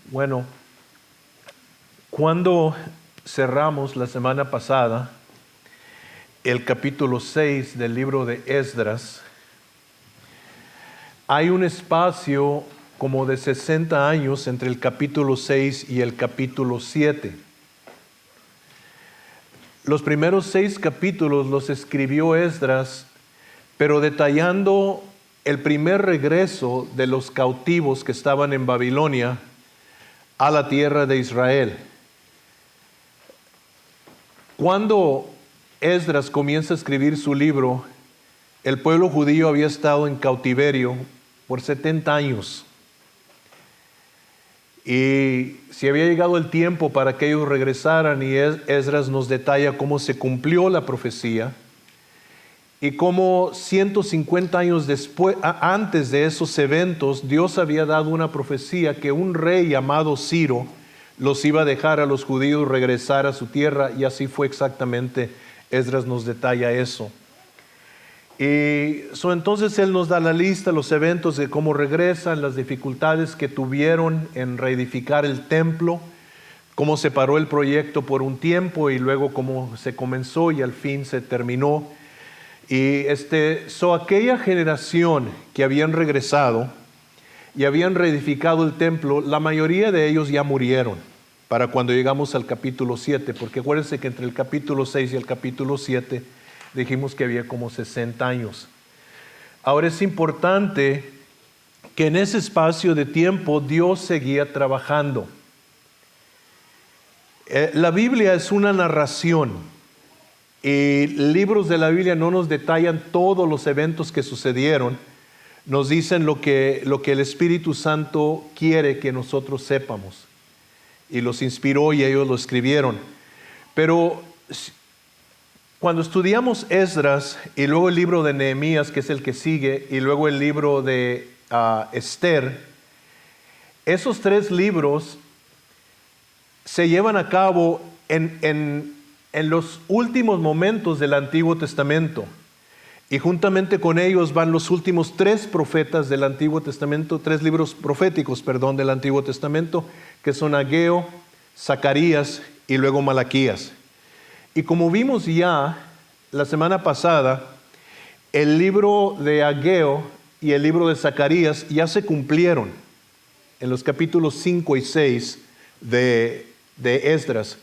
Bueno, cuando cerramos la semana pasada el capítulo 6 del libro de Esdras, hay un espacio como de 60 años entre el capítulo 6 y el capítulo 7. Los primeros 6 capítulos los escribió Esdras, pero detallando el primer regreso de los cautivos que estaban en Babilonia a la tierra de Israel. Cuando Esdras comienza a escribir su libro, el pueblo judío había estado en cautiverio por 70 años. Y si había llegado el tiempo para que ellos regresaran, y Esdras nos detalla cómo se cumplió la profecía y cómo 150 años después, antes de esos eventos, Dios había dado una profecía que un rey llamado Ciro los iba a dejar a los judíos regresar a su tierra, y así fue exactamente. Esdras nos detalla eso. Y entonces él nos da la lista, los eventos de cómo regresan, las dificultades que tuvieron en reedificar el templo, cómo se paró el proyecto por un tiempo y luego cómo se comenzó y al fin se terminó. Y aquella generación que habían regresado y habían reedificado el templo, la mayoría de ellos ya murieron para cuando llegamos al capítulo 7, porque acuérdense que entre el capítulo 6 y el capítulo 7 dijimos que había como 60 años. Ahora es importante que en ese espacio de tiempo Dios seguía trabajando. La Biblia es una narración. Y libros de la Biblia no nos detallan todos los eventos que sucedieron, nos dicen lo que el Espíritu Santo quiere que nosotros sepamos, y los inspiró y ellos lo escribieron. Pero cuando estudiamos Esdras y luego el libro de Nehemías, que es el que sigue, y luego el libro de Esther, esos 3 libros se llevan a cabo en los últimos momentos del Antiguo Testamento, y juntamente con ellos van los últimos 3 profetas del Antiguo Testamento, 3 libros proféticos, del Antiguo Testamento, que son Ageo, Zacarías y luego Malaquías. Y como vimos ya la semana pasada, el libro de Ageo y el libro de Zacarías ya se cumplieron en los capítulos 5 y 6 de Esdras.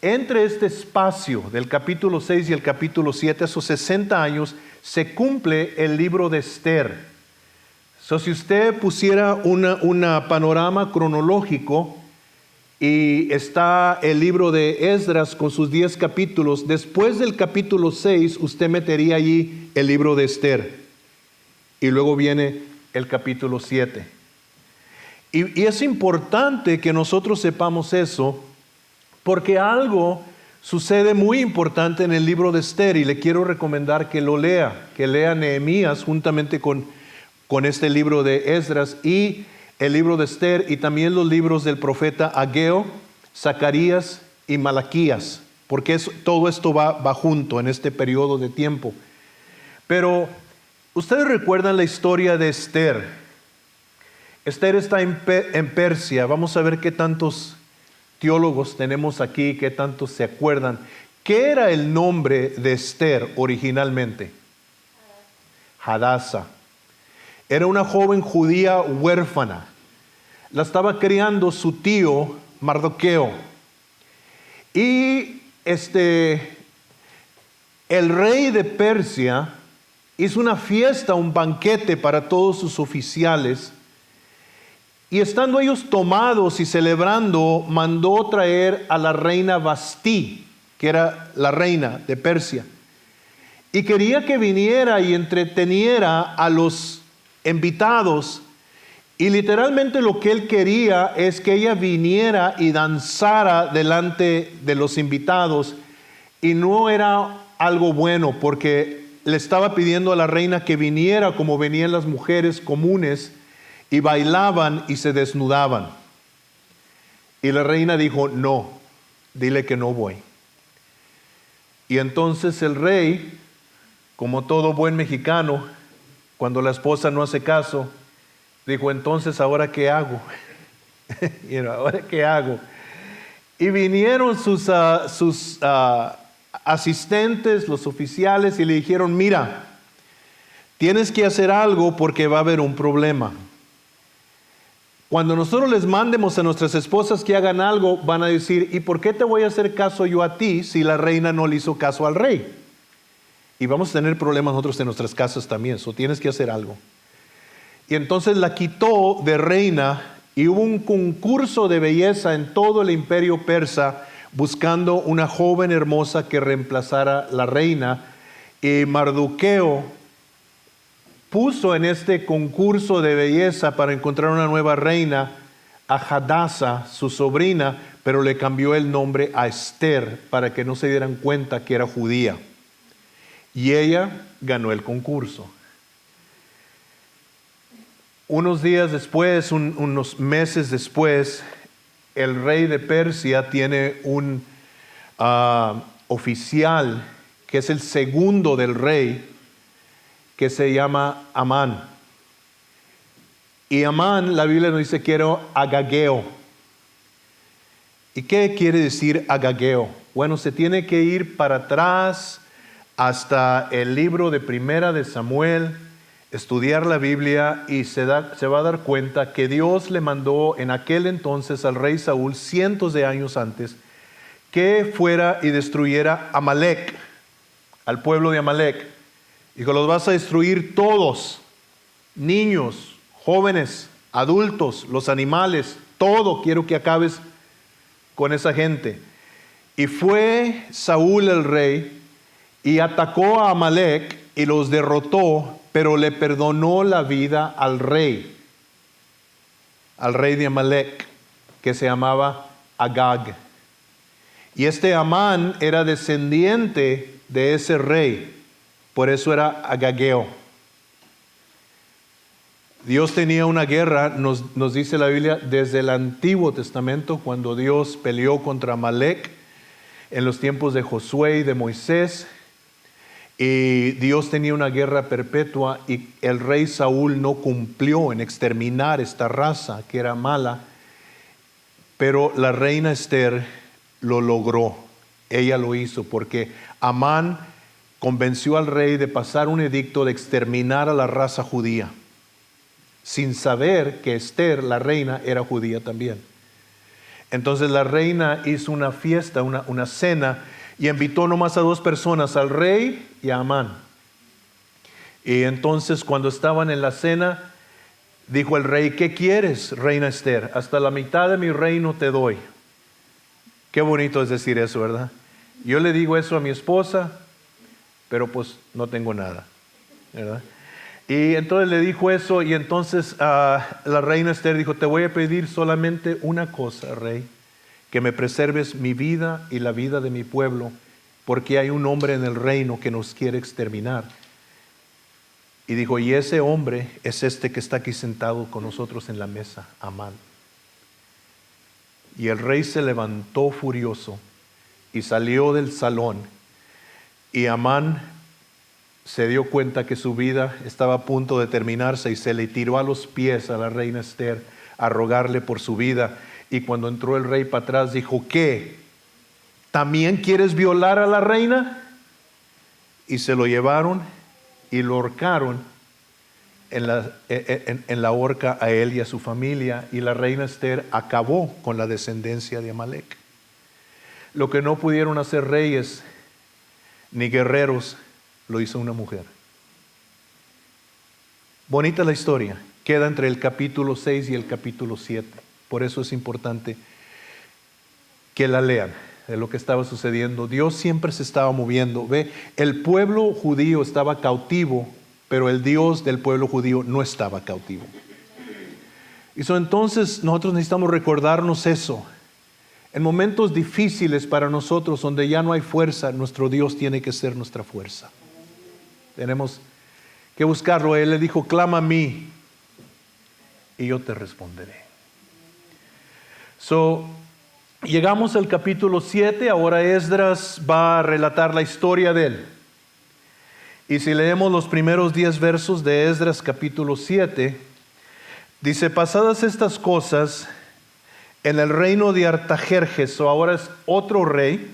Entre este espacio del capítulo 6 y el capítulo 7, esos 60 años, se cumple el libro de Esther. Si usted pusiera un panorama cronológico, y está el libro de Esdras con sus 10 capítulos, después del capítulo 6 usted metería allí el libro de Esther, y luego viene el capítulo 7. Y es importante que nosotros sepamos eso, porque algo sucede muy importante en el libro de Esther, y le quiero recomendar que lo lea, que lea Nehemías juntamente con este libro de Esdras y el libro de Esther, y también los libros del profeta Ageo, Zacarías y Malaquías, porque todo esto va junto en este periodo de tiempo. Pero ustedes recuerdan la historia de Esther. Esther está en Persia. Vamos a ver qué tantos teólogos tenemos aquí, qué tantos se acuerdan. ¿Qué era el nombre de Esther originalmente? Hadasa. Era una joven judía huérfana. La estaba criando su tío Mardoqueo. Y el rey de Persia hizo una fiesta, un banquete para todos sus oficiales. Y estando ellos tomados y celebrando, mandó traer a la reina Vastí, que era la reina de Persia. Y quería que viniera y entreteniera a los invitados, y literalmente lo que él quería es que ella viniera y danzara delante de los invitados, y no era algo bueno, porque le estaba pidiendo a la reina que viniera como venían las mujeres comunes y bailaban y se desnudaban. Y la reina dijo: no, dile que no voy. Y entonces el rey, como todo buen mexicano, cuando la esposa no hace caso, dijo: entonces, ¿ahora qué hago? ¿Ahora qué hago? Y vinieron sus asistentes, los oficiales, y le dijeron, mira, tienes que hacer algo porque va a haber un problema. Cuando nosotros les mandemos a nuestras esposas que hagan algo, van a decir, ¿y por qué te voy a hacer caso yo a ti si la reina no le hizo caso al rey? Y vamos a tener problemas nosotros en nuestras casas también, so tienes que hacer algo. Y entonces la quitó de reina y hubo un concurso de belleza en todo el imperio persa buscando una joven hermosa que reemplazara la reina. Y Mardoqueo puso en este concurso de belleza para encontrar una nueva reina a Hadasa, su sobrina, pero le cambió el nombre a Esther para que no se dieran cuenta que era judía. Y ella ganó el concurso. Unos días después, unos meses después, el rey de Persia tiene un oficial que es el segundo del rey, que se llama Amán. Y Amán, la Biblia nos dice que era Agageo. ¿Y qué quiere decir Agageo? Bueno, se tiene que ir para atrás hasta el libro de Primera de Samuel, estudiar la Biblia y se va a dar cuenta que Dios le mandó en aquel entonces al rey Saúl, cientos de años antes, que fuera y destruyera Amalek, al pueblo de Amalek. Dijo, los vas a destruir todos, niños, jóvenes, adultos, los animales, todo quiero que acabes con esa gente. Y fue Saúl el rey y atacó a Amalek y los derrotó, pero le perdonó la vida al rey de Amalek, que se llamaba Agag. Y este Amán era descendiente de ese rey. Por eso era Agageo. Dios tenía una guerra, nos dice la Biblia, desde el Antiguo Testamento, cuando Dios peleó contra Amalek, en los tiempos de Josué y de Moisés. Y Dios tenía una guerra perpetua y el rey Saúl no cumplió en exterminar esta raza que era mala. Pero la reina Esther lo logró. Ella lo hizo porque Amán convenció al rey de pasar un edicto de exterminar a la raza judía, sin saber que Esther, la reina, era judía también. Entonces la reina hizo una fiesta, una cena, y invitó nomás a 2 personas, al rey y a Amán. Y entonces cuando estaban en la cena, dijo el rey, ¿qué quieres, reina Esther? Hasta la mitad de mi reino te doy. Qué bonito es decir eso, ¿verdad? Yo le digo eso a mi esposa, pero pues no tengo nada, ¿verdad? Y entonces le dijo eso y entonces la reina Esther dijo, te voy a pedir solamente una cosa, rey, que me preserves mi vida y la vida de mi pueblo, porque hay un hombre en el reino que nos quiere exterminar. Y dijo, y ese hombre es este que está aquí sentado con nosotros en la mesa, Amán. Y el rey se levantó furioso y salió del salón. Y Amán se dio cuenta que su vida estaba a punto de terminarse y se le tiró a los pies a la reina Esther a rogarle por su vida. Y cuando entró el rey para atrás dijo, ¿qué? ¿También quieres violar a la reina? Y se lo llevaron y lo ahorcaron en la horca a él y a su familia. Y la reina Esther acabó con la descendencia de Amalek. Lo que no pudieron hacer reyes ni guerreros, lo hizo una mujer. Bonita la historia. Queda entre el capítulo 6 y el capítulo 7. Por eso es importante que la lean, de lo que estaba sucediendo. Dios siempre se estaba moviendo. Ve, el pueblo judío estaba cautivo, pero el Dios del pueblo judío no estaba cautivo. Y entonces nosotros necesitamos recordarnos eso. En momentos difíciles para nosotros, donde ya no hay fuerza, nuestro Dios tiene que ser nuestra fuerza. Tenemos que buscarlo. Él le dijo, clama a mí y yo te responderé. Llegamos al capítulo 7, ahora Esdras va a relatar la historia de él. Y si leemos los primeros 10 versos de Esdras capítulo 7, dice, pasadas estas cosas, en el reino de Artajerjes, o ahora es otro rey,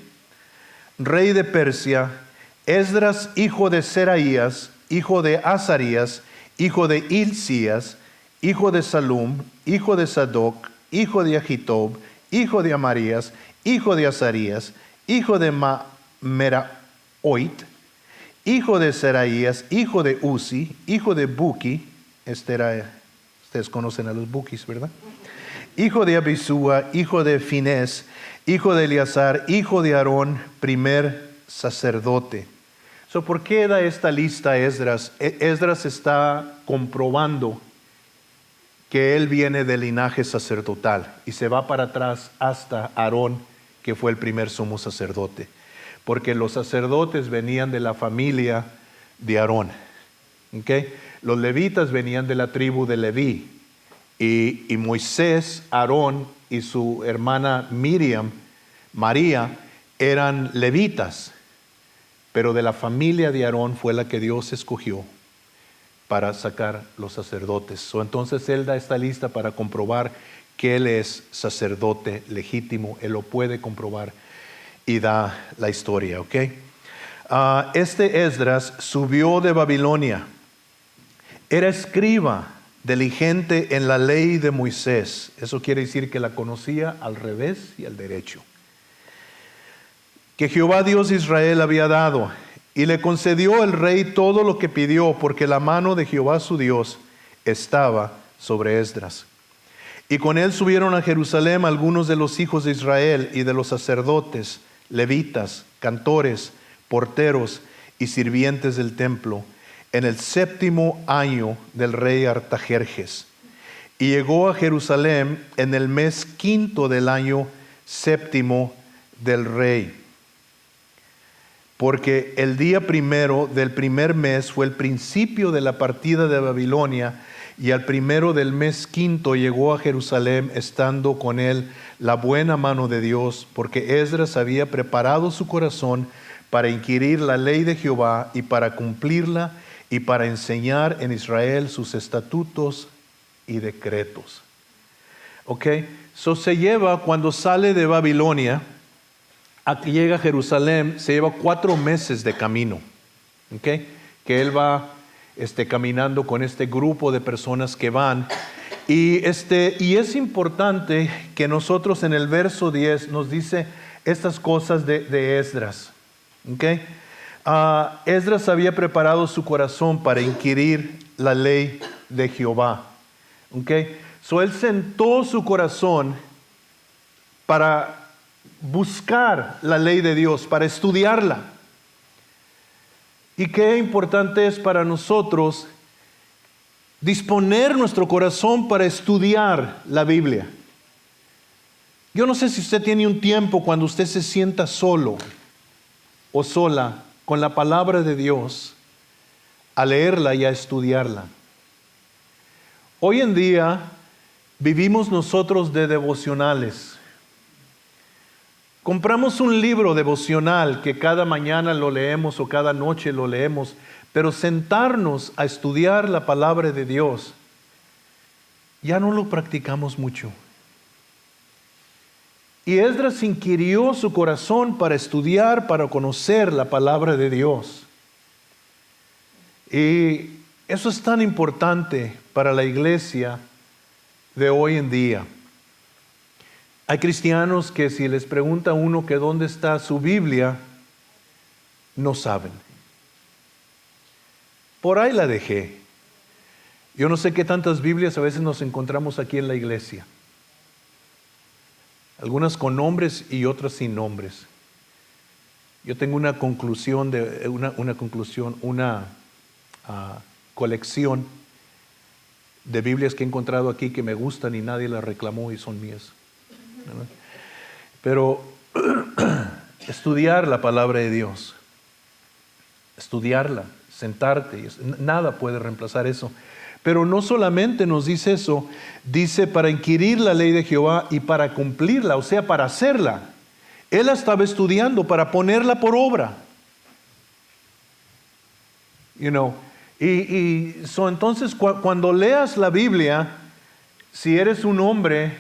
rey de Persia, Esdras, hijo de Seraías, hijo de Azarías, hijo de Hilcías, hijo de Salum, hijo de Sadoc, hijo de Ahitob, hijo de Amarías, hijo de Azarías, hijo de Meraoit, hijo de Seraías, hijo de Uzi, hijo de Buki, ustedes conocen a los Bukis, ¿verdad? Hijo de Abisúa, hijo de Finés, hijo de Eleazar, hijo de Aarón, primer sacerdote. ¿Por qué da esta lista Esdras? Esdras está comprobando que él viene del linaje sacerdotal y se va para atrás hasta Aarón, que fue el primer sumo sacerdote. Porque los sacerdotes venían de la familia de Aarón. ¿Okay? Los levitas venían de la tribu de Leví. Y Moisés, Aarón y su hermana Miriam, María, eran levitas. Pero de la familia de Aarón fue la que Dios escogió para sacar los sacerdotes. Entonces él da esta lista para comprobar que él es sacerdote legítimo. Él lo puede comprobar y da la historia, ¿ok? Este Esdras subió de Babilonia. Era escriba, diligente en la ley de Moisés. Eso quiere decir que la conocía al revés y al derecho. Que Jehová Dios de Israel había dado, y le concedió el rey todo lo que pidió, porque la mano de Jehová su Dios estaba sobre Esdras. Y con él subieron a Jerusalén algunos de los hijos de Israel y de los sacerdotes, levitas, cantores, porteros y sirvientes del templo, en el 7º año del rey Artajerjes. Y llegó a Jerusalén en el mes 5 del año 7 del rey. Porque el día 1 del primer mes fue el principio de la partida de Babilonia, y al 1 del mes 5 llegó a Jerusalén, estando con él la buena mano de Dios, porque Esdras había preparado su corazón para inquirir la ley de Jehová y para cumplirla, y para enseñar en Israel sus estatutos y decretos. Ok, se lleva, cuando sale de Babilonia, aquí llega a Jerusalén, se lleva 4 meses de camino, ¿okay? Que él va caminando con este grupo de personas que van. Y es importante que nosotros en el verso 10 nos dice estas cosas de Esdras. ¿Okay? Esdras había preparado su corazón para inquirir la ley de Jehová. ¿Okay? Él sentó su corazón para buscar la ley de Dios, para estudiarla. Y qué importante es para nosotros disponer nuestro corazón para estudiar la Biblia. Yo no sé si usted tiene un tiempo cuando usted se sienta solo o sola con la palabra de Dios, a leerla y a estudiarla. Hoy en día vivimos nosotros de devocionales. Compramos un libro devocional que cada mañana lo leemos o cada noche lo leemos, pero sentarnos a estudiar la palabra de Dios, ya no lo practicamos mucho. Y Esdras inquirió su corazón para estudiar, para conocer la palabra de Dios. Y eso es tan importante para la iglesia de hoy en día. Hay cristianos que si les pregunta a uno que dónde está su Biblia, no saben. Por ahí la dejé. Yo no sé qué tantas Biblias a veces nos encontramos aquí en la iglesia. Algunas con nombres y otras sin nombres. Yo tengo una colección de Biblias que he encontrado aquí que me gustan y nadie las reclamó y son mías. ¿Verdad? Pero estudiar la palabra de Dios, estudiarla, sentarte, nada puede reemplazar eso. Pero no solamente nos dice eso, dice para inquirir la ley de Jehová y para cumplirla, o sea, para hacerla. Él la estaba estudiando para ponerla por obra. Entonces cuando leas la Biblia, si eres un hombre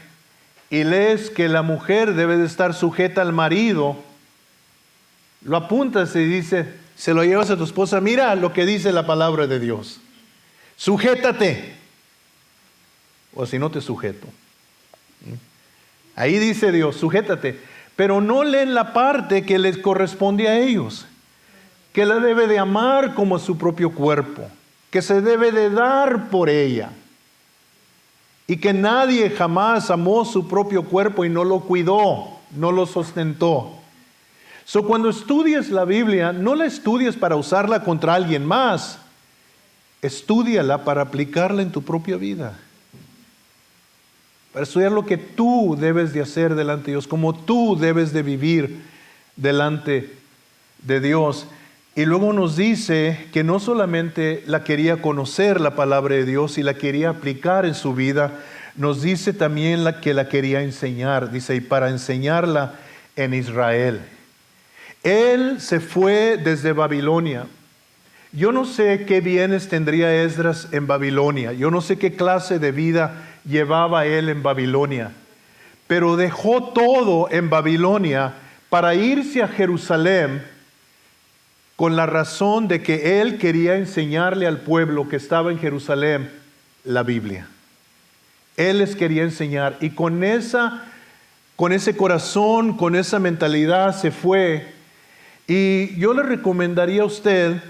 y lees que la mujer debe de estar sujeta al marido, lo apuntas y dice, se lo llevas a tu esposa, mira lo que dice la palabra de Dios. Sujétate. O si no te sujeto. Ahí dice Dios, sujétate. Pero no leen la parte que les corresponde a ellos. Que la debe de amar como a su propio cuerpo. Que se debe de dar por ella. Y que nadie jamás amó su propio cuerpo y no lo cuidó, no lo sustentó. Cuando estudies la Biblia, no la estudies para usarla contra alguien más. Estúdiala para aplicarla en tu propia vida. Para estudiar lo que tú debes de hacer delante de Dios, como tú debes de vivir delante de Dios. Y luego nos dice que no solamente la quería conocer la palabra de Dios y la quería aplicar en su vida, nos dice también que la quería enseñar. Dice, y para enseñarla en Israel. Él se fue desde Babilonia. Yo no sé qué bienes tendría Esdras en Babilonia. Yo no sé qué clase de vida llevaba él en Babilonia. Pero dejó todo en Babilonia para irse a Jerusalén con la razón de que él quería enseñarle al pueblo que estaba en Jerusalén la Biblia. Él les quería enseñar y con ese corazón, con esa mentalidad se fue. Y yo le recomendaría a usted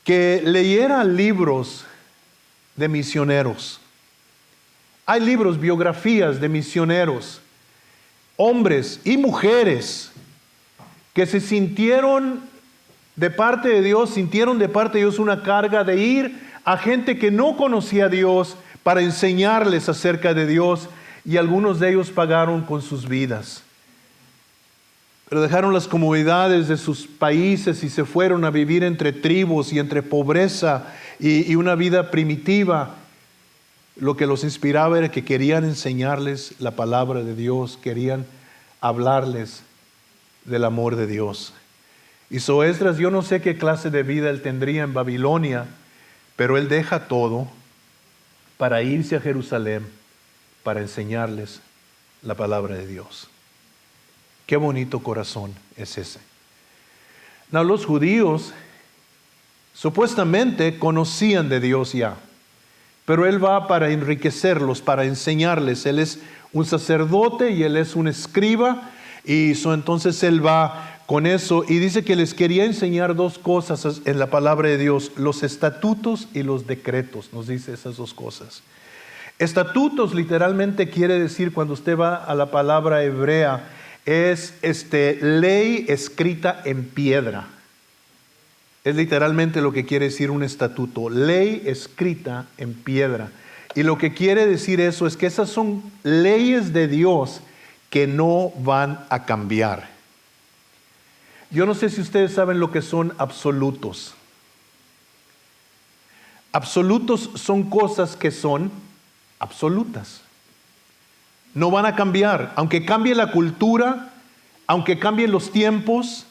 que leyera libros de misioneros. Hay libros, biografías de misioneros, hombres y mujeres que se sintieron de parte de Dios, sintieron de parte de Dios una carga de ir a gente que no conocía a Dios para enseñarles acerca de Dios, y algunos de ellos pagaron con sus vidas. Pero dejaron las comodidades de sus países y se fueron a vivir entre tribus y entre pobreza y una vida primitiva. Lo que los inspiraba era que querían enseñarles la palabra de Dios, querían hablarles del amor de Dios. Y Esdras, yo no sé qué clase de vida él tendría en Babilonia, pero él deja todo para irse a Jerusalén para enseñarles la palabra de Dios. Qué bonito corazón es ese. No, los judíos supuestamente conocían de Dios ya, pero él va para enriquecerlos, para enseñarles. Él es un sacerdote y él es un escriba, y entonces él va con eso y dice que les quería enseñar dos cosas en la palabra de Dios: los estatutos y los decretos. Nos dice esas dos cosas. Estatutos literalmente quiere decir, cuando usted va a la palabra hebrea, es ley escrita en piedra. Es literalmente lo que quiere decir un estatuto, ley escrita en piedra. Y lo que quiere decir eso es que esas son leyes de Dios que no van a cambiar. Yo no sé si ustedes saben lo que son absolutos. Absolutos son cosas que son absolutas. No van a cambiar, aunque cambie la cultura, aunque cambien los tiempos,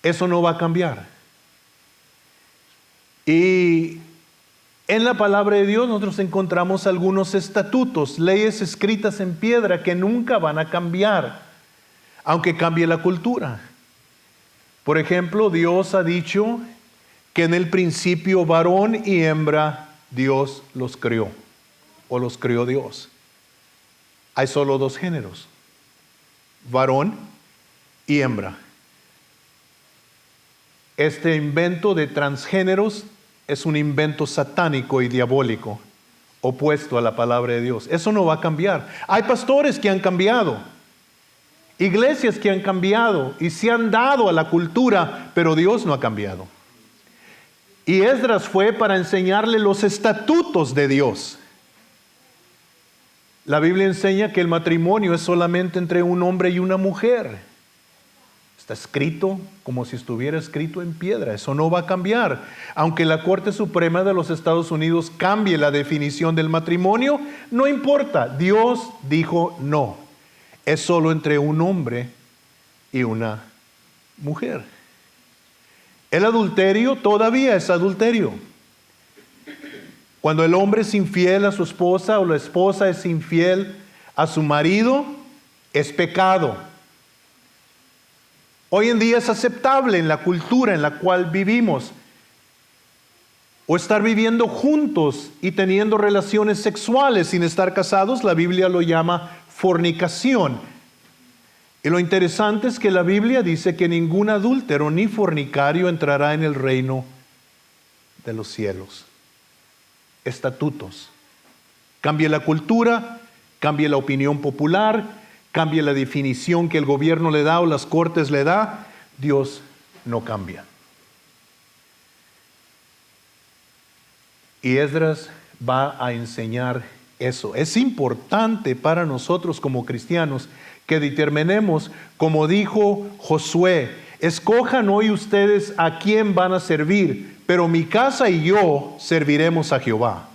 eso no va a cambiar. Y en la palabra de Dios nosotros encontramos algunos estatutos, leyes escritas en piedra que nunca van a cambiar, aunque cambie la cultura. Por ejemplo, Dios ha dicho que en el principio varón y hembra Dios los creó, o los creó Dios. Hay solo dos géneros, varón y hembra. Este invento de transgéneros es un invento satánico y diabólico, opuesto a la palabra de Dios. Eso no va a cambiar. Hay pastores que han cambiado, iglesias que han cambiado y se han dado a la cultura, pero Dios no ha cambiado. Y Esdras fue para enseñarle los estatutos de Dios. La Biblia enseña que el matrimonio es solamente entre un hombre y una mujer. Está escrito como si estuviera escrito en piedra. Eso no va a cambiar. Aunque la Corte Suprema de los Estados Unidos cambie la definición del matrimonio, no importa. Dios dijo no. Es solo entre un hombre y una mujer. El adulterio todavía es adulterio. Cuando el hombre es infiel a su esposa o la esposa es infiel a su marido es pecado. Hoy en día es aceptable en la cultura en la cual vivimos. O estar viviendo juntos y teniendo relaciones sexuales sin estar casados, la Biblia lo llama fornicación. Y lo interesante es que la Biblia dice que ningún adúltero ni fornicario entrará en el reino de los cielos. Estatutos. Cambie la cultura, cambie la opinión popular, cambie la definición que el gobierno le da o las cortes le da, Dios no cambia. Y Esdras va a enseñar eso. Es importante para nosotros como cristianos que determinemos, como dijo Josué, escojan hoy ustedes a quién van a servir, pero mi casa y yo serviremos a Jehová.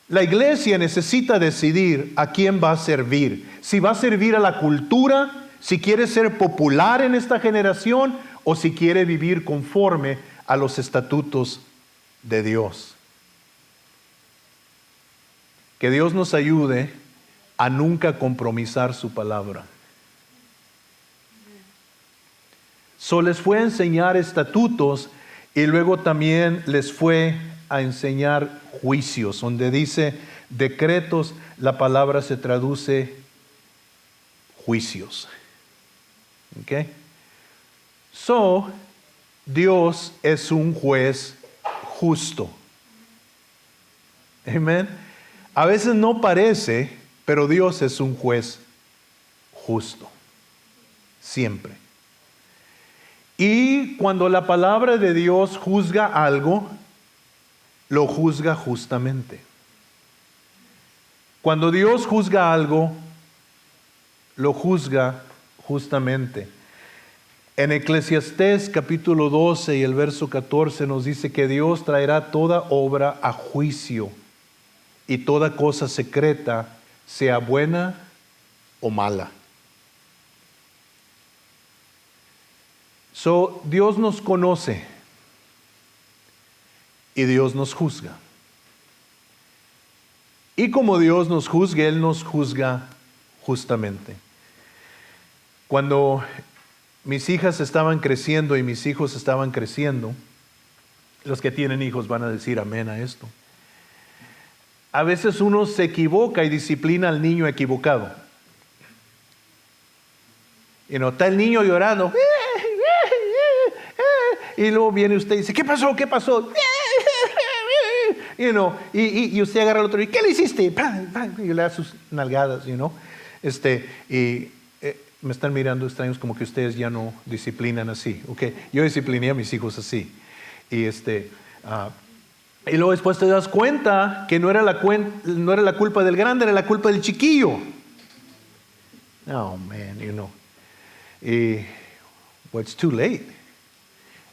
La iglesia necesita decidir a quién va a servir. Si va a servir a la cultura, si quiere ser popular en esta generación o si quiere vivir conforme a los estatutos de Dios. Que Dios nos ayude a nunca compromisar su palabra. Les fue a enseñar estatutos y luego también les fue a enseñar juicios. Donde dice decretos, la palabra se traduce juicios. ¿Ok? Dios es un juez justo. Amén. A veces no parece, pero Dios es un juez justo. Siempre. Y cuando la palabra de Dios juzga algo, lo juzga justamente. Cuando Dios juzga algo, lo juzga justamente. En Eclesiastés capítulo 12 y el verso 14 nos dice que Dios traerá toda obra a juicio y toda cosa secreta, sea buena o mala. Dios nos conoce y Dios nos juzga. Y como Dios nos juzga, Él nos juzga justamente. Cuando mis hijas estaban creciendo y mis hijos estaban creciendo, los que tienen hijos van a decir amén a esto. A veces uno se equivoca y disciplina al niño equivocado. Está el niño llorando. Y luego viene usted y dice, ¿qué pasó? ¿Qué pasó? Y usted agarra al otro y ¿qué le hiciste? Y le da sus nalgadas, me están mirando extraños como que ustedes ya no disciplinan así. Okay. Yo discipliné a mis hijos así. Y luego después te das cuenta que no era la culpa del grande, era la culpa del chiquillo. Oh, man, it's too late.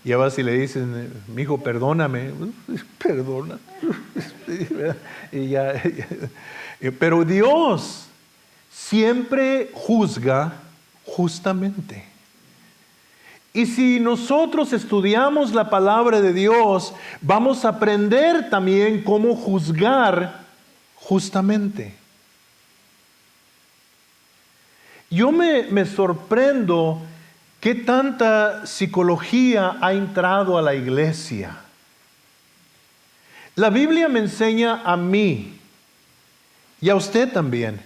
Ya vas y le dicen, mi hijo, perdóname. Perdona. Pero Dios siempre juzga justamente. Y si nosotros estudiamos la palabra de Dios, vamos a aprender también cómo juzgar justamente. Yo me sorprendo qué tanta psicología ha entrado a la iglesia. La Biblia me enseña a mí y a usted también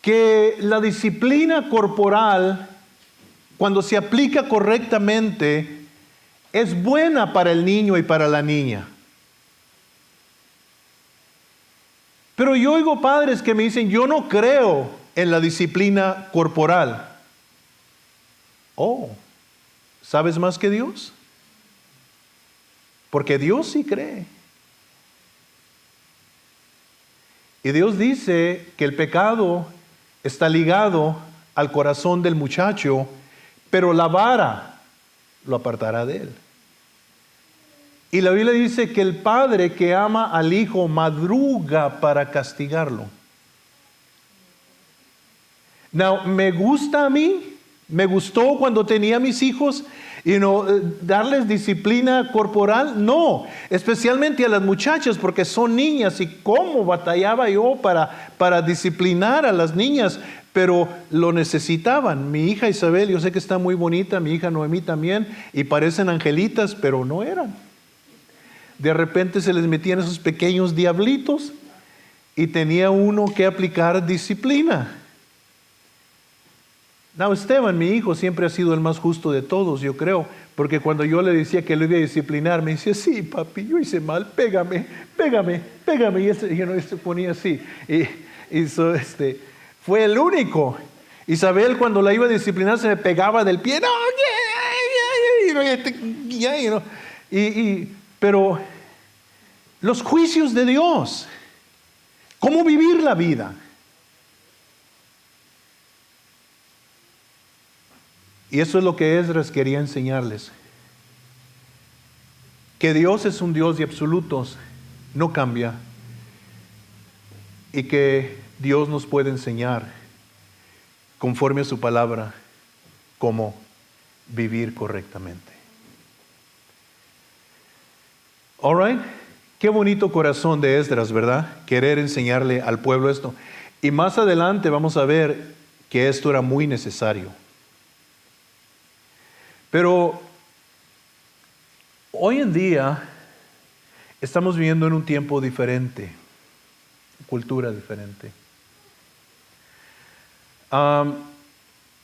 que la disciplina corporal, cuando se aplica correctamente, es buena para el niño y para la niña. Pero yo oigo padres que me dicen, yo no creo en la disciplina corporal. Oh, ¿sabes más que Dios? Porque Dios sí cree. Y Dios dice que el pecado está ligado al corazón del muchacho, pero la vara lo apartará de él. Y la Biblia dice que el padre que ama al hijo madruga para castigarlo. Now, me gusta a mí, me gustó cuando tenía mis hijos Darles disciplina corporal, no, especialmente a las muchachas porque son niñas y cómo batallaba yo para disciplinar a las niñas, pero lo necesitaban. Mi hija Isabel, yo sé que está muy bonita, mi hija Noemí también, y parecen angelitas, pero no eran. De repente se les metían esos pequeños diablitos y tenía uno que aplicar disciplina. No, Esteban, mi hijo, siempre ha sido el más justo de todos, yo creo, porque cuando yo le decía que lo iba a disciplinar, me decía, sí, papi, yo hice mal, pégame, y él se ponía así. Fue el único. Isabel, cuando la iba a disciplinar, se me pegaba del pie, pero los juicios de Dios, cómo vivir la vida. Y eso es lo que Esdras quería enseñarles. Que Dios es un Dios de absolutos, no cambia. Y que Dios nos puede enseñar, conforme a su palabra, cómo vivir correctamente. All right. Qué bonito corazón de Esdras, ¿verdad? Querer enseñarle al pueblo esto. Y más adelante vamos a ver que esto era muy necesario. Pero hoy en día estamos viviendo en un tiempo diferente, cultura diferente. En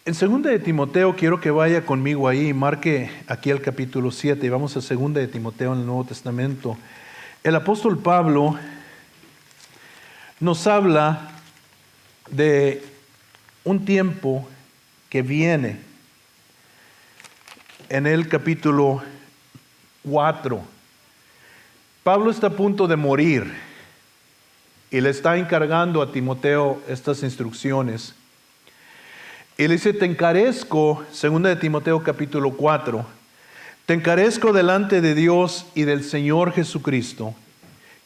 2 de Timoteo, quiero que vaya conmigo ahí, marque aquí el capítulo 7 y vamos a 2 de Timoteo en el Nuevo Testamento. El apóstol Pablo nos habla de un tiempo que viene. En el capítulo 4, Pablo está a punto de morir y le está encargando a Timoteo estas instrucciones. Y le dice, te encarezco, 2 de Timoteo capítulo 4, te encarezco delante de Dios y del Señor Jesucristo,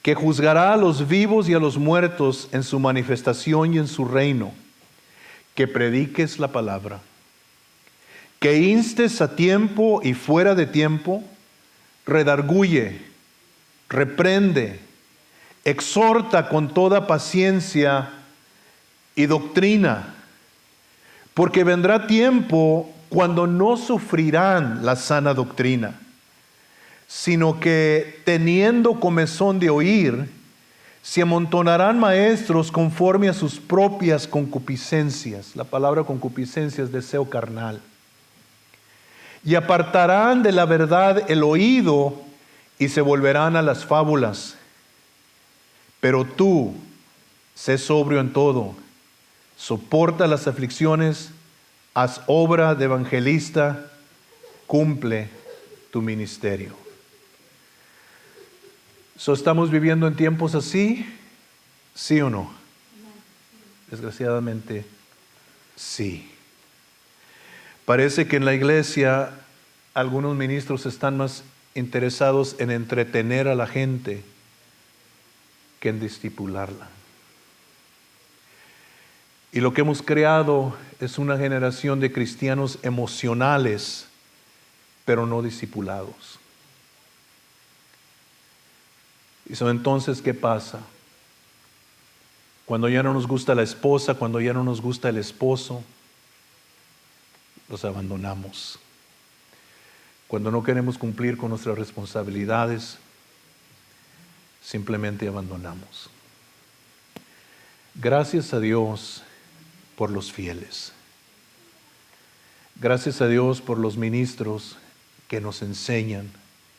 que juzgará a los vivos y a los muertos en su manifestación y en su reino, que prediques la palabra, que instes a tiempo y fuera de tiempo, redarguye, reprende, exhorta con toda paciencia y doctrina, porque vendrá tiempo cuando no sufrirán la sana doctrina, sino que teniendo comezón de oír, se amontonarán maestros conforme a sus propias concupiscencias. La palabra concupiscencia es deseo carnal. Y apartarán de la verdad el oído y se volverán a las fábulas. Pero tú, sé sobrio en todo, soporta las aflicciones, haz obra de evangelista, cumple tu ministerio. ¿Estamos viviendo en tiempos así? ¿Sí o no? Desgraciadamente, sí. Parece que en la iglesia algunos ministros están más interesados en entretener a la gente que en discipularla. Y lo que hemos creado es una generación de cristianos emocionales, pero no discipulados. Y entonces, ¿qué pasa? Cuando ya no nos gusta la esposa, cuando ya no nos gusta el esposo, los abandonamos. Cuando no queremos cumplir con nuestras responsabilidades, simplemente abandonamos. Gracias a Dios por los fieles. Gracias a Dios por los ministros que nos enseñan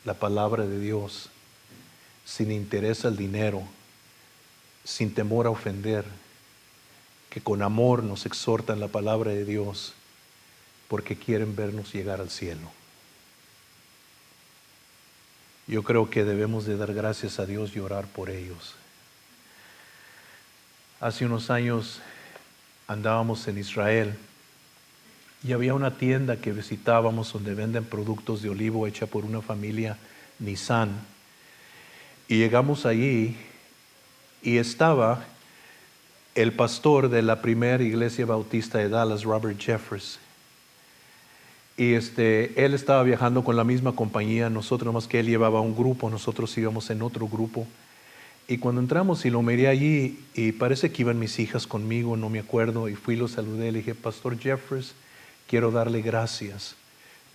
la palabra de Dios sin interés al dinero, sin temor a ofender, que con amor nos exhortan la palabra de Dios porque quieren vernos llegar al cielo. Yo creo que debemos de dar gracias a Dios y orar por ellos. Hace unos años andábamos en Israel y había una tienda que visitábamos donde venden productos de olivo hecha por una familia Nissan. Y llegamos allí y estaba el pastor de la primera iglesia bautista de Dallas, Robert Jeffress. Y él estaba viajando con la misma compañía, nosotros, nomás que él llevaba un grupo, nosotros íbamos en otro grupo. Y cuando entramos y lo miré allí, y parece que iban mis hijas conmigo, no me acuerdo, y fui y lo saludé, le dije, Pastor Jeffress, quiero darle gracias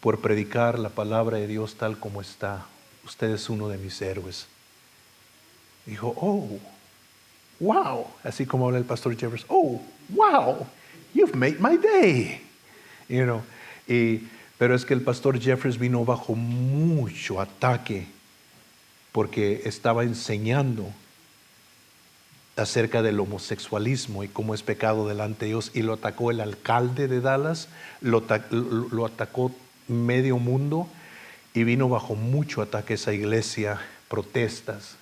por predicar la palabra de Dios tal como está. Usted es uno de mis héroes. Dijo, oh, wow, así como habla el Pastor Jeffress, oh, wow, you've made my day. You know, pero es que el Pastor Jeffress vino bajo mucho ataque porque estaba enseñando acerca del homosexualismo y cómo es pecado delante de Dios, y lo atacó el alcalde de Dallas, lo atacó medio mundo, y vino bajo mucho ataque esa iglesia, protestas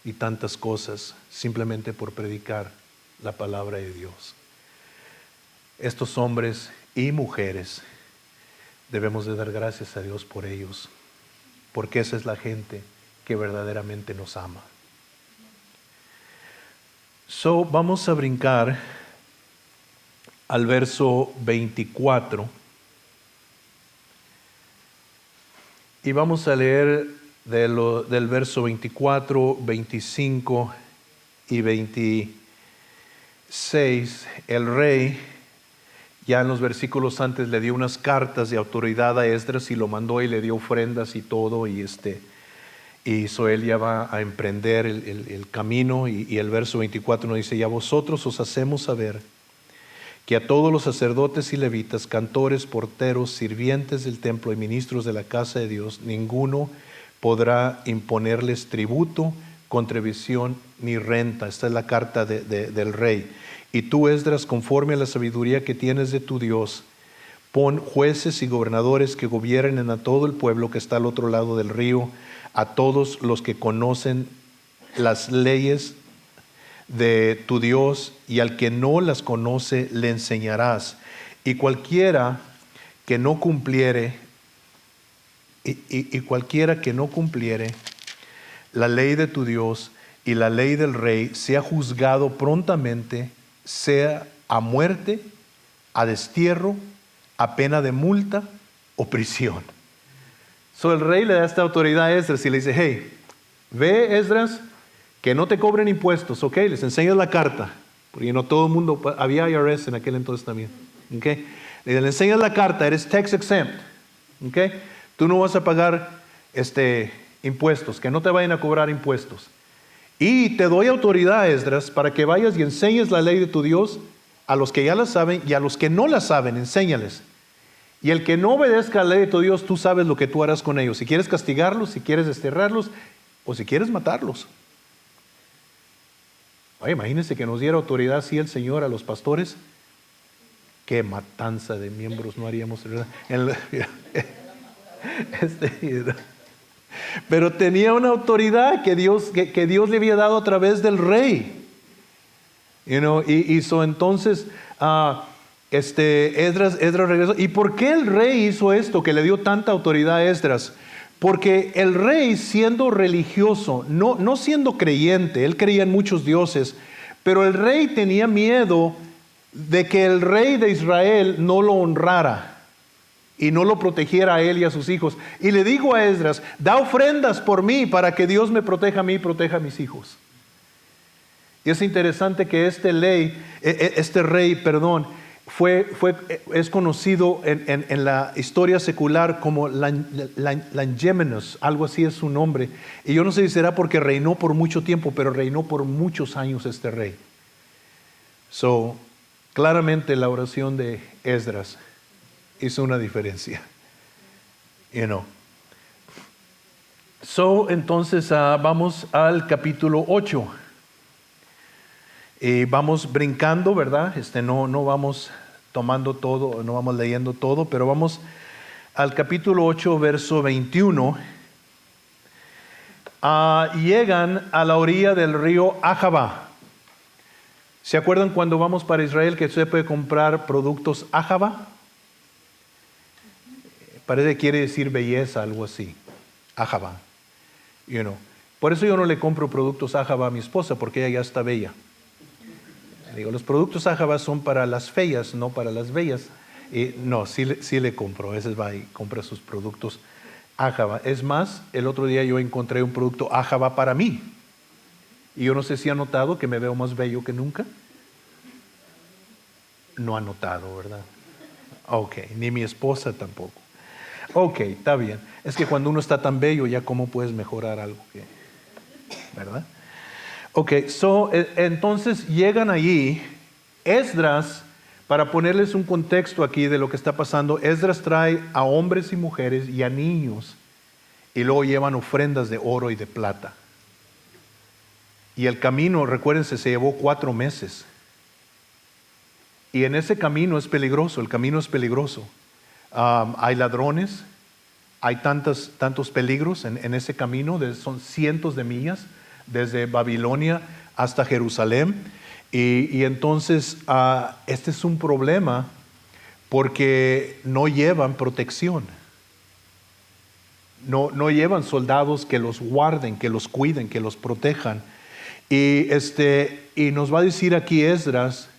y tantas cosas, simplemente por predicar la palabra de Dios. Estos hombres y mujeres debemos de dar gracias a Dios por ellos, porque esa es la gente que verdaderamente nos ama. Vamos a brincar al verso 24 y vamos a leer del verso 24, 25 y 26. El rey ya en los versículos antes le dio unas cartas de autoridad a Esdras y lo mandó y le dio ofrendas y todo, y él ya va a emprender el camino, y el verso 24 nos dice, y a vosotros os hacemos saber que a todos los sacerdotes y levitas, cantores, porteros, sirvientes del templo y ministros de la casa de Dios, ninguno podrá imponerles tributo, contribución ni renta. Esta es la carta del rey. Y tú, Esdras, conforme a la sabiduría que tienes de tu Dios, pon jueces y gobernadores que gobiernen a todo el pueblo que está al otro lado del río, a todos los que conocen las leyes de tu Dios, y al que no las conoce le enseñarás. Y cualquiera que no cumpliere cualquiera que no cumpliere la ley de tu Dios y la ley del rey sea juzgado prontamente, sea a muerte, a destierro, a pena de multa o prisión. El rey le da esta autoridad a Esdras y le dice, hey, ve, Esdras, que no te cobren impuestos, ¿ok? Les enseñas la carta, porque no todo el mundo, había IRS en aquel entonces también, ¿ok? Le enseñas la carta, eres tax exempt, ¿ok? Tú no vas a pagar impuestos, que no te vayan a cobrar impuestos. Y te doy autoridad, Esdras, para que vayas y enseñes la ley de tu Dios a los que ya la saben y a los que no la saben, enséñales. Y el que no obedezca la ley de tu Dios, tú sabes lo que tú harás con ellos. Si quieres castigarlos, si quieres desterrarlos, o si quieres matarlos. Oye, imagínense que nos diera autoridad así el Señor a los pastores. Qué matanza de miembros no haríamos, ¿verdad? Pero tenía una autoridad que Dios le había dado a través del rey. Entonces Esdras regresó. ¿Y por qué el rey hizo esto, que le dio tanta autoridad a Esdras? Porque el rey, siendo religioso, no siendo creyente, él creía en muchos dioses, pero el rey tenía miedo de que el rey de Israel no lo honrara y no lo protegiera a él y a sus hijos. Y le dijo a Esdras, da ofrendas por mí para que Dios me proteja a mí y proteja a mis hijos. Y es interesante que este rey, es conocido en la historia secular como Longimanus, algo así es su nombre. Y yo no sé si será porque reinó por mucho tiempo, pero reinó por muchos años este rey. Claramente la oración de Esdras hizo una diferencia. Entonces vamos al capítulo 8. Y vamos brincando, ¿verdad? No vamos tomando todo, no vamos leyendo todo, pero vamos al capítulo 8, verso 21. Llegan a la orilla del río Ahava. ¿Se acuerdan cuando vamos para Israel que se puede comprar productos Ahava? Parece que quiere decir belleza, algo así. Ahava. Por eso yo no le compro productos Ahava a mi esposa, porque ella ya está bella. Digo, los productos Ahava son para las feas, no para las bellas. Y no, sí le compro. A veces va y compra sus productos Ájaba. Es más, el otro día yo encontré un producto Ájaba para mí. Y yo no sé si ha notado que me veo más bello que nunca. No ha notado, ¿verdad? Ok, ni mi esposa tampoco. Ok, está bien. Es que cuando uno está tan bello, ya cómo puedes mejorar algo, ¿verdad? Ok, entonces llegan allí. Esdras, para ponerles un contexto aquí de lo que está pasando, Esdras trae a hombres y mujeres y a niños y luego llevan ofrendas de oro y de plata. Y el camino, recuérdense, se llevó 4 meses. Y en ese camino es peligroso, el camino es peligroso. Hay ladrones, hay tantos peligros en ese camino, son cientos de millas desde Babilonia hasta Jerusalén. Y entonces este es un problema porque no llevan protección. No llevan soldados que los guarden, que los cuiden, que los protejan. Y nos va a decir aquí Esdras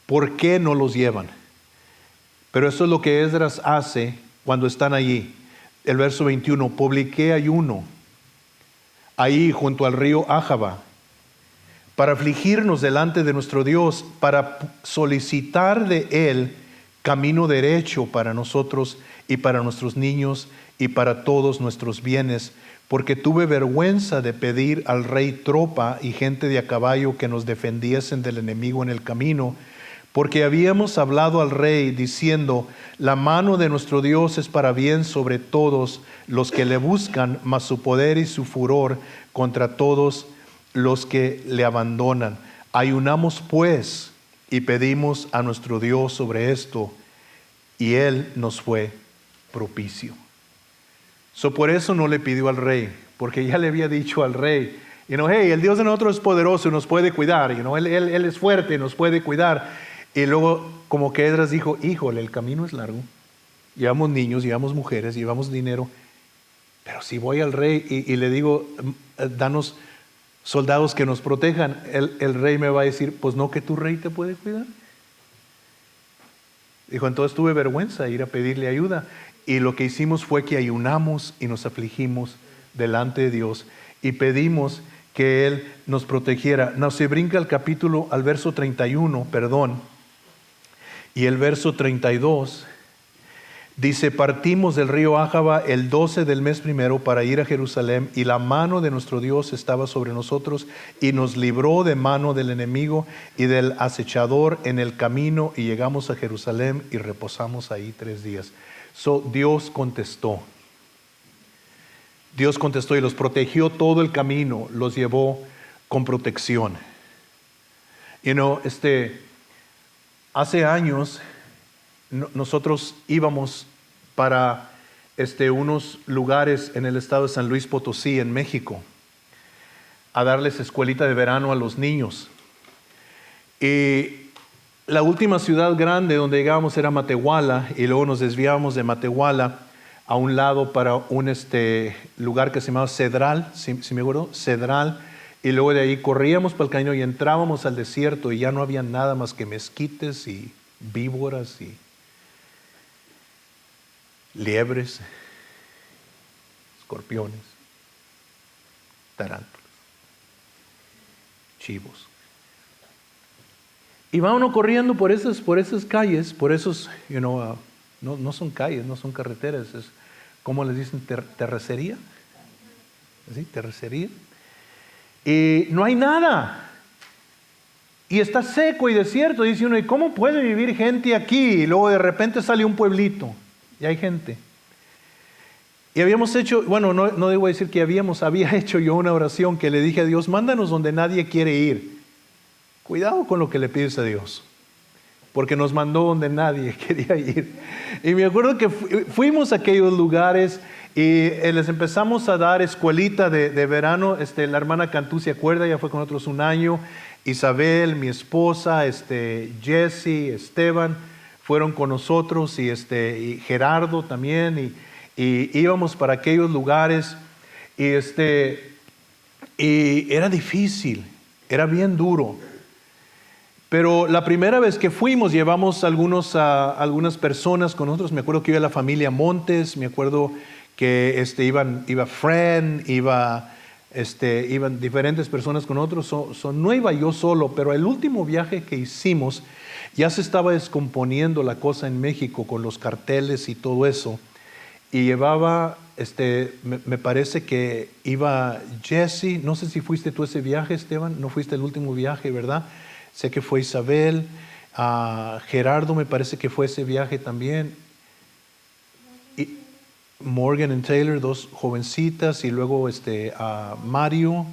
por qué no los llevan. Pero eso es lo que Esdras hace cuando están allí. El verso 21, publiqué ayuno ahí junto al río Ájaba para afligirnos delante de nuestro Dios, para solicitar de Él camino derecho para nosotros y para nuestros niños y para todos nuestros bienes, porque tuve vergüenza de pedir al rey tropa y gente de a caballo que nos defendiesen del enemigo en el camino, porque habíamos hablado al rey diciendo, la mano de nuestro Dios es para bien sobre todos los que le buscan, mas su poder y su furor contra todos los que le abandonan. Ayunamos pues y pedimos a nuestro Dios sobre esto, y él nos fue propicio. Por eso no le pidió al rey, porque ya le había dicho al rey, hey, el Dios de nosotros es poderoso y nos puede cuidar, él es fuerte y nos puede cuidar. Y luego como que Esdras dijo, híjole, el camino es largo, llevamos niños, llevamos mujeres, llevamos dinero, pero si voy al rey y le digo, danos soldados que nos protejan, el rey me va a decir, pues no, que tu rey te puede cuidar. Dijo, entonces tuve vergüenza de ir a pedirle ayuda. Y lo que hicimos fue que ayunamos y nos afligimos delante de Dios y pedimos que Él nos protegiera. No, se brinca al verso 31, y el verso 32 dice, partimos del río Ájaba el 12 del mes primero para ir a Jerusalén, y la mano de nuestro Dios estaba sobre nosotros y nos libró de mano del enemigo y del acechador en el camino, y llegamos a Jerusalén y reposamos ahí 3 días. Dios contestó y los protegió todo el camino, los llevó con protección. Hace años nosotros íbamos para unos lugares en el estado de San Luis Potosí, en México, a darles escuelita de verano a los niños. Y la última ciudad grande donde llegábamos era Matehuala, y luego nos desviábamos de Matehuala a un lado para un lugar que se llamaba Cedral, si me acuerdo, Cedral, y luego de ahí corríamos para el camino y entrábamos al desierto y ya no había nada más que mezquites y víboras y liebres, escorpiones, tarántulas, chivos. Y va uno corriendo por esas calles, por esos, no son calles, no son carreteras, es, ¿cómo les dicen? Terracería. ¿Sí? Terracería. Y no hay nada. Y está seco y desierto. Dice uno, ¿y cómo puede vivir gente aquí? Y luego de repente sale un pueblito y hay gente. Y habíamos hecho, bueno, no debo decir que había hecho yo una oración que le dije a Dios, mándanos donde nadie quiere ir. Cuidado con lo que le pides a Dios, porque nos mandó donde nadie quería ir. Y me acuerdo que fuimos a aquellos lugares y les empezamos a dar escuelita de verano. La hermana Cantú se acuerda, ya fue con nosotros un año. Isabel, mi esposa, Jesse, Esteban, fueron con nosotros y Gerardo también. Y íbamos para aquellos lugares y era difícil, era bien duro. Pero la primera vez que fuimos, llevamos algunas personas con nosotros. Me acuerdo que iba la familia Montes, me acuerdo que iba Fran, iban diferentes personas con otros. No iba yo solo, pero el último viaje que hicimos, ya se estaba descomponiendo la cosa en México con los carteles y todo eso. Y llevaba, me parece que iba Jesse, no sé si fuiste tú ese viaje, Esteban, no fuiste el último viaje, ¿verdad? Sé que fue Isabel, Gerardo me parece que fue ese viaje también. Y Morgan y Taylor, dos jovencitas, y luego Mario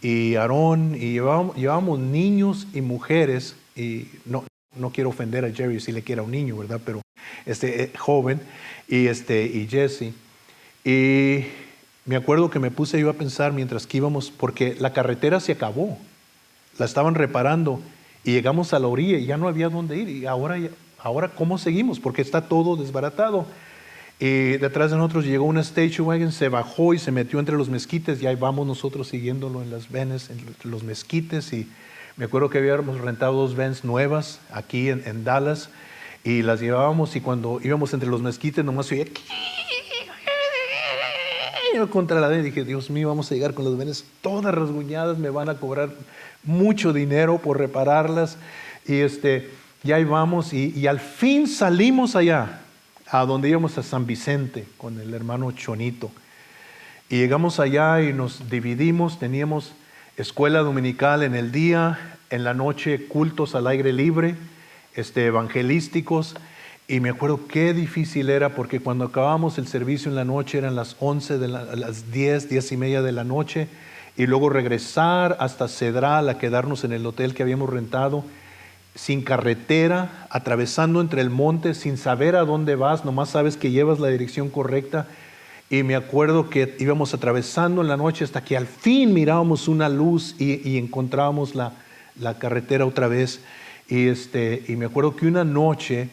y Aarón, y llevábamos niños y mujeres, y no quiero ofender a Jerry si le quiera un niño, ¿verdad? Pero joven, y Jesse. Y me acuerdo que me puse yo a pensar mientras que íbamos, porque la carretera se acabó, la estaban reparando, y llegamos a la orilla y ya no había dónde ir. Y ahora ¿cómo seguimos? Porque está todo desbaratado. Y detrás de nosotros llegó una station wagon, se bajó y se metió entre los mezquites, y ahí vamos nosotros siguiéndolo en las vans, en los mezquites. Y me acuerdo que habíamos rentado 2 vans nuevas aquí en Dallas, y las llevábamos, y cuando íbamos entre los mezquites nomás se oía contra la vez. Dije, Dios mío, vamos a llegar con las vans todas rasguñadas, me van a cobrar mucho dinero por repararlas. Y ahí vamos, y al fin salimos allá, a donde íbamos, a San Vicente, con el hermano Chonito. Y llegamos allá y nos dividimos, teníamos escuela dominical en el día, en la noche cultos al aire libre, evangelísticos. Y me acuerdo qué difícil era, porque cuando acabábamos el servicio en la noche eran las 11, las 10 y media de la noche, y luego regresar hasta Cedral a quedarnos en el hotel que habíamos rentado, sin carretera, atravesando entre el monte, sin saber a dónde vas, nomás sabes que llevas la dirección correcta. Y me acuerdo que íbamos atravesando en la noche hasta que al fin mirábamos una luz y encontrábamos la carretera otra vez. Y me acuerdo que una noche,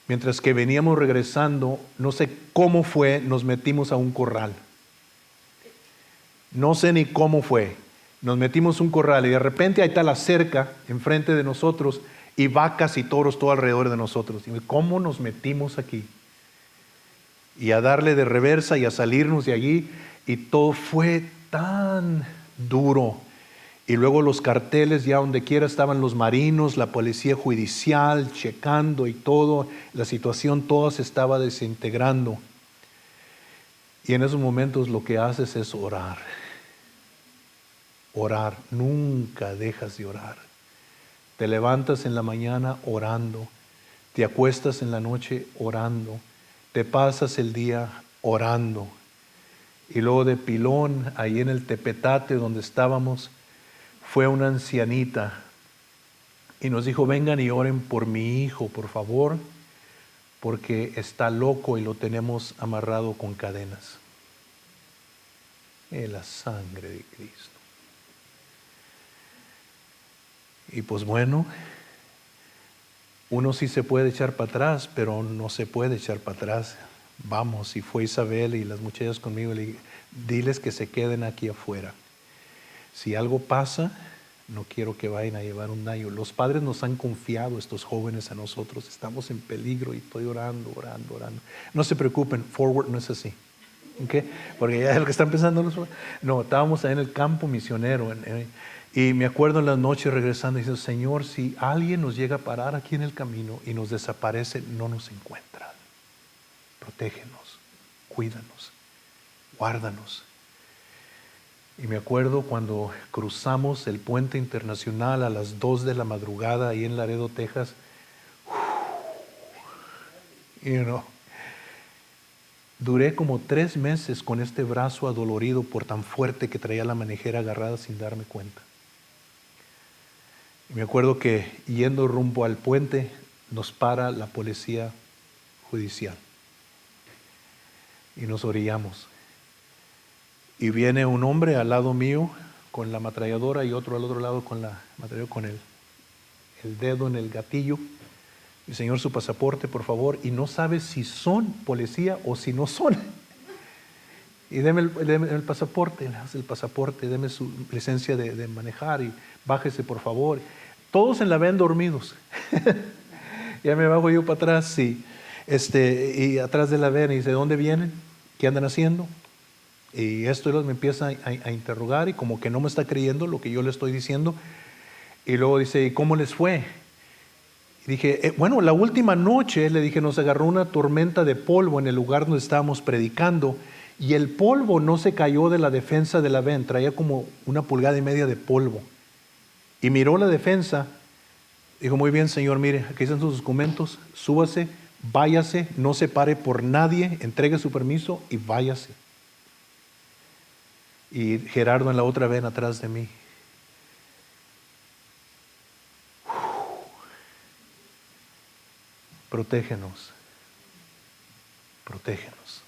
mientras que veníamos regresando, no sé cómo fue, nos metimos a un corral. No sé ni cómo fue. Nos metimos a un corral y de repente ahí está la cerca enfrente de nosotros y vacas y toros todo alrededor de nosotros. Y ¿cómo nos metimos aquí? Y a darle de reversa y a salirnos de allí, y todo fue tan duro. Y luego los carteles, ya donde quiera estaban los marinos, la policía judicial checando y todo, la situación toda se estaba desintegrando. Y en esos momentos lo que haces es orar. Orar, nunca dejas de orar. Te levantas en la mañana orando, te acuestas en la noche orando, te pasas el día orando. Y luego de pilón, ahí en el Tepetate donde estábamos, fue una ancianita y nos dijo, vengan y oren por mi hijo, por favor, porque está loco y lo tenemos amarrado con cadenas. En la sangre de Cristo. Y pues bueno, uno sí se puede echar para atrás, pero no se puede echar para atrás. Vamos, y fue Isabel y las muchachas conmigo, le dije, diles que se queden aquí afuera. Si algo pasa, no quiero que vayan a llevar un daño. Los padres nos han confiado, estos jóvenes, a nosotros. Estamos en peligro y estoy orando. No se preocupen, Forward no es así. ¿Okay? Porque ya es lo que están pensando. No, estábamos ahí en el campo misionero. Y me acuerdo en las noches regresando diciendo, Señor, si alguien nos llega a parar aquí en el camino y nos desaparece, no nos encuentran. Protégenos, cuídanos, guárdanos. Y me acuerdo cuando cruzamos el puente internacional a las 2 de la madrugada ahí en Laredo, Texas. Duré como 3 meses con este brazo adolorido por tan fuerte que traía la manijera agarrada sin darme cuenta. Y me acuerdo que yendo rumbo al puente nos para la policía judicial y nos orillamos. Y viene un hombre al lado mío con la ametralladora y otro al otro lado con la ametralladora, con el dedo en el gatillo. Y Señor, su pasaporte, por favor. Y no sabe si son policía o si no son. Y deme el pasaporte, le hace el pasaporte, deme su licencia de manejar y bájese, por favor. todos en la ven dormidos. Ya me bajo yo para atrás y atrás de la ven y dice, ¿de dónde vienen? ¿Qué andan haciendo? Y esto y luego me empieza a interrogar y como que no me está creyendo lo que yo le estoy diciendo. Y luego dice, ¿y cómo les fue? Y dije, bueno, la última noche, le dije, nos agarró una tormenta de polvo en el lugar donde estábamos predicando y el polvo no se cayó de la defensa de la ven, traía como 1,5 pulgadas de polvo. Y miró la defensa, dijo, muy bien, señor, mire, aquí están sus documentos, súbase, váyase, no se pare por nadie, entregue su permiso y váyase. Y Gerardo en la otra ven atrás de mí. Protégenos, protégenos.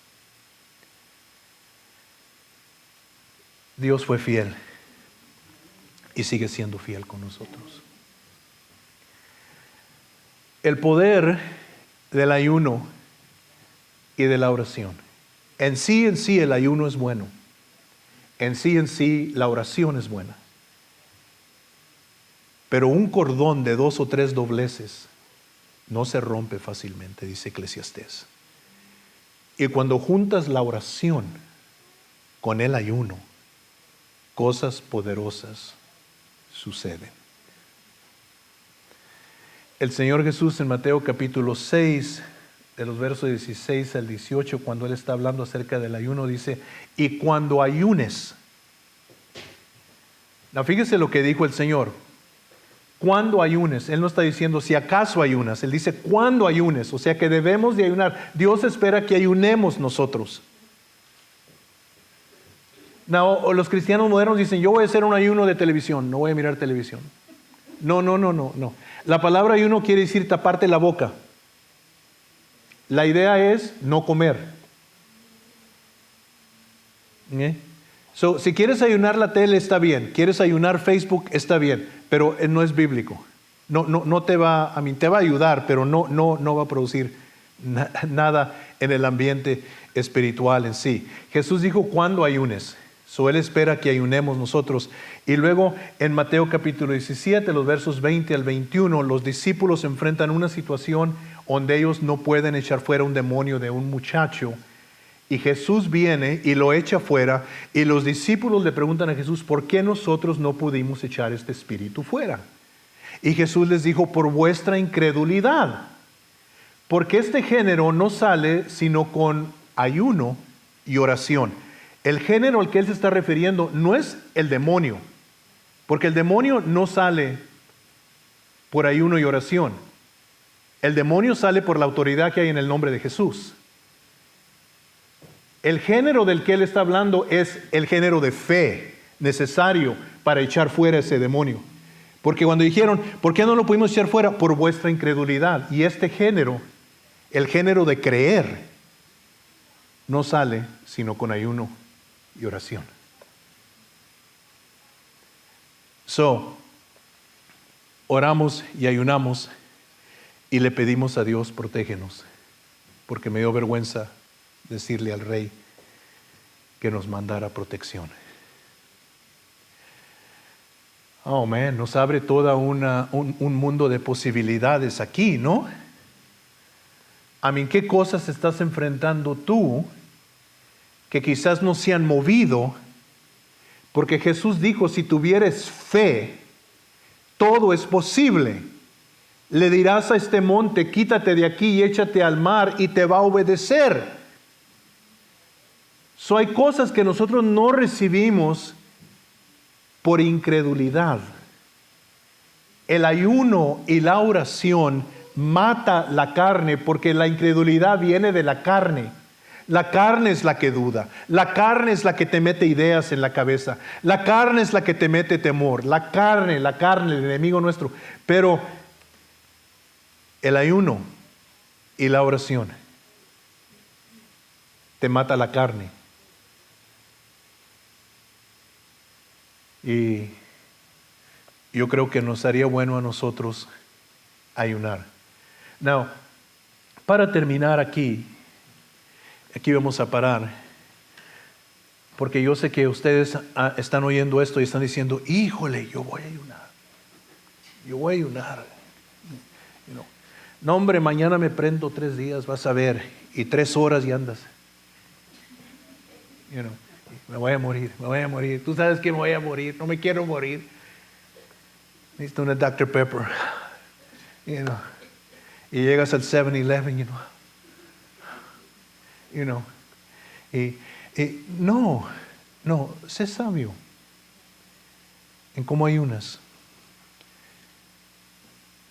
Dios fue fiel y sigue siendo fiel con nosotros. El poder del ayuno y de la oración. En sí el ayuno es bueno. En sí la oración es buena. Pero un cordón de 2 o 3 dobleces no se rompe fácilmente, dice Eclesiastés. Y cuando juntas la oración con el ayuno, cosas poderosas suceden. El Señor Jesús en Mateo capítulo 6, de los versos 16 al 18, cuando Él está hablando acerca del ayuno, dice, y cuando ayunes. Now, fíjese lo que dijo el Señor. Cuando ayunes, Él no está diciendo si acaso ayunas, Él dice cuando ayunes, o sea que debemos de ayunar. Dios espera que ayunemos nosotros. No, los cristianos modernos dicen, yo voy a hacer un ayuno de televisión, no voy a mirar televisión. No. La palabra ayuno quiere decir taparte la boca. La idea es no comer. Si quieres ayunar la tele está bien, quieres ayunar Facebook está bien, pero no es bíblico. No te va a ayudar, pero no va a producir nada en el ambiente espiritual en sí. Jesús dijo cuando ayunes. Él espera que ayunemos nosotros. Y luego en Mateo capítulo 17, los versos 20 al 21, los discípulos enfrentan una situación donde ellos no pueden echar fuera un demonio de un muchacho. Y Jesús viene y lo echa fuera. Y los discípulos le preguntan a Jesús, ¿por qué nosotros no pudimos echar este espíritu fuera? Y Jesús les dijo, por vuestra incredulidad. Porque este género no sale sino con ayuno y oración. El género al que Él se está refiriendo no es el demonio, porque el demonio no sale por ayuno y oración. El demonio sale por la autoridad que hay en el nombre de Jesús. El género del que Él está hablando es el género de fe necesario para echar fuera ese demonio. Porque cuando dijeron, ¿por qué no lo pudimos echar fuera? Por vuestra incredulidad. Y este género, el género de creer, no sale sino con ayuno y oración. Oramos y ayunamos y le pedimos a Dios, protégenos, porque me dio vergüenza decirle al rey que nos mandara protección. Oh, man, nos abre todo un mundo de posibilidades aquí, ¿no? ¿Qué cosas estás enfrentando tú que quizás no se han movido? Porque Jesús dijo, si tuvieres fe, todo es posible. Le dirás a este monte, quítate de aquí y échate al mar, y te va a obedecer. Hay cosas que nosotros no recibimos por incredulidad. El ayuno y la oración mata la carne, porque la incredulidad viene de la carne. La carne es la que duda. La carne es la que te mete ideas en la cabeza. La carne es la que te mete temor. La carne, el enemigo nuestro. Pero el ayuno y la oración te mata la carne. Y yo creo que nos haría bueno a nosotros ayunar. Now, para terminar aquí vamos a parar, porque yo sé que ustedes están oyendo esto y están diciendo, híjole, yo voy a ayunar. yo voy a ayunar. No, hombre, mañana me prendo 3 días, vas a ver, y 3 horas y andas. Me voy a morir. Tú sabes que me voy a morir, no me quiero morir. Necesito una Dr. Pepper. Y llegas al 7-Eleven, no, sé sabio en cómo ayunas.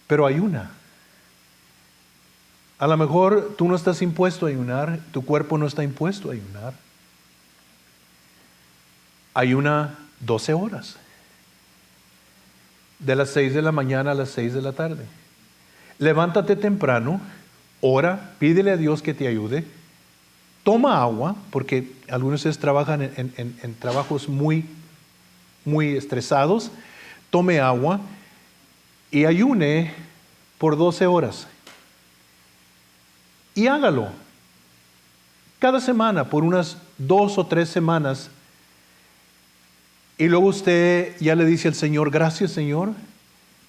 Pero ayuna. A lo mejor tú no estás impuesto a ayunar, tu cuerpo no está impuesto a ayunar. Ayuna 12 horas. De las 6 de la mañana a las 6 de la tarde. Levántate temprano, ora, pídele a Dios que te ayude. Toma agua, porque algunos de ustedes trabajan en trabajos muy estresados. Tome agua y ayune por 12 horas. Y hágalo. Cada semana, por unas 2 o 3 semanas. Y luego usted ya le dice al Señor, gracias Señor,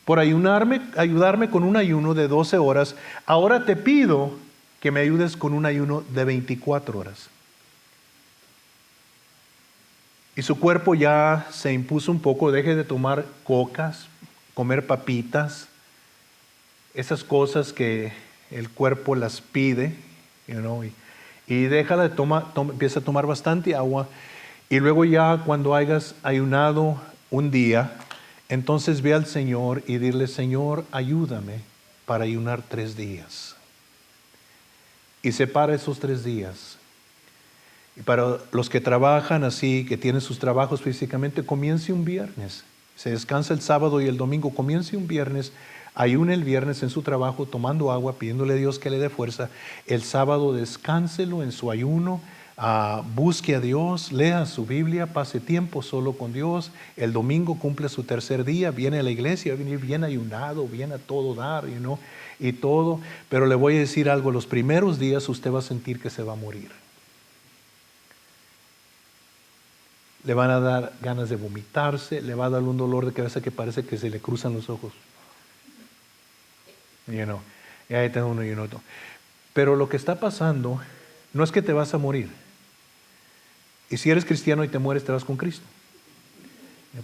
por ayudarme con un ayuno de 12 horas. Ahora te pido que me ayudes con un ayuno de 24 horas. Y su cuerpo ya se impuso un poco, deje de tomar cocas, comer papitas, esas cosas que el cuerpo las pide, y déjala de empieza a tomar bastante agua, y luego ya cuando hayas ayunado un día, entonces ve al Señor y dile, Señor, ayúdame para ayunar 3 días. Y separa esos 3 días. Y para los que trabajan así, que tienen sus trabajos físicamente, comience un viernes. Se descansa el sábado y el domingo, comience un viernes, ayune el viernes en su trabajo, tomando agua, pidiéndole a Dios que le dé fuerza. El sábado descánselo en su ayuno, busque a Dios, lea su Biblia, pase tiempo solo con Dios. El domingo cumple su 3er día, viene a la iglesia, va a venir bien ayunado, viene a todo dar, y todo. Pero le voy a decir algo, los primeros días usted va a sentir que se va a morir. Le van a dar ganas de vomitarse, le va a dar un dolor de cabeza que parece que se le cruzan los ojos. Y ahí tengo uno y otro. Pero lo que está pasando no es que te vas a morir. Y si eres cristiano y te mueres, te vas con Cristo.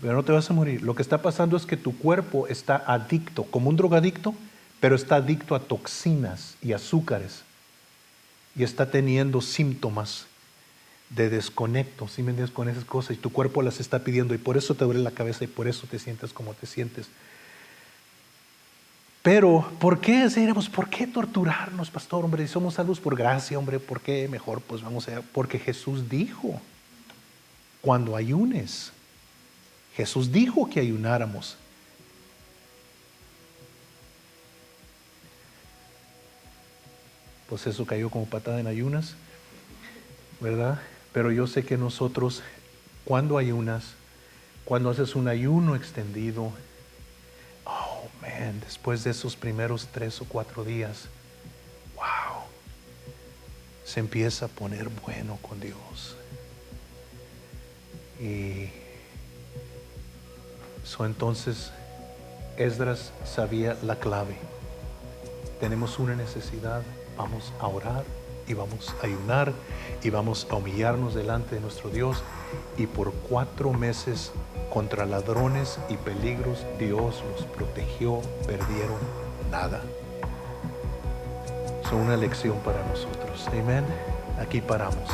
Pero no te vas a morir. Lo que está pasando es que tu cuerpo está adicto, como un drogadicto, pero está adicto a toxinas y azúcares. Y está teniendo síntomas de desconecto, ¿sí me entiendes? Con esas cosas, y tu cuerpo las está pidiendo, y por eso te duele la cabeza, y por eso te sientes como te sientes. Pero, ¿por qué torturarnos, pastor? Hombre, si somos salvos por gracia, hombre, ¿por qué? Mejor, pues vamos a... Porque Jesús dijo, cuando ayunes, Jesús dijo que ayunáramos. Pues eso cayó como patada en ayunas, ¿verdad? Pero yo sé que nosotros, cuando ayunas, cuando haces un ayuno extendido, después de esos primeros 3 o 4 días, wow, se empieza a poner bueno con Dios. Y entonces Esdras sabía la clave. Tenemos una necesidad, vamos a orar y vamos a ayunar y vamos a humillarnos delante de nuestro Dios. Y por 4 meses, contra ladrones y peligros, Dios los protegió, perdieron nada. Es una lección para nosotros. Amén. Aquí paramos.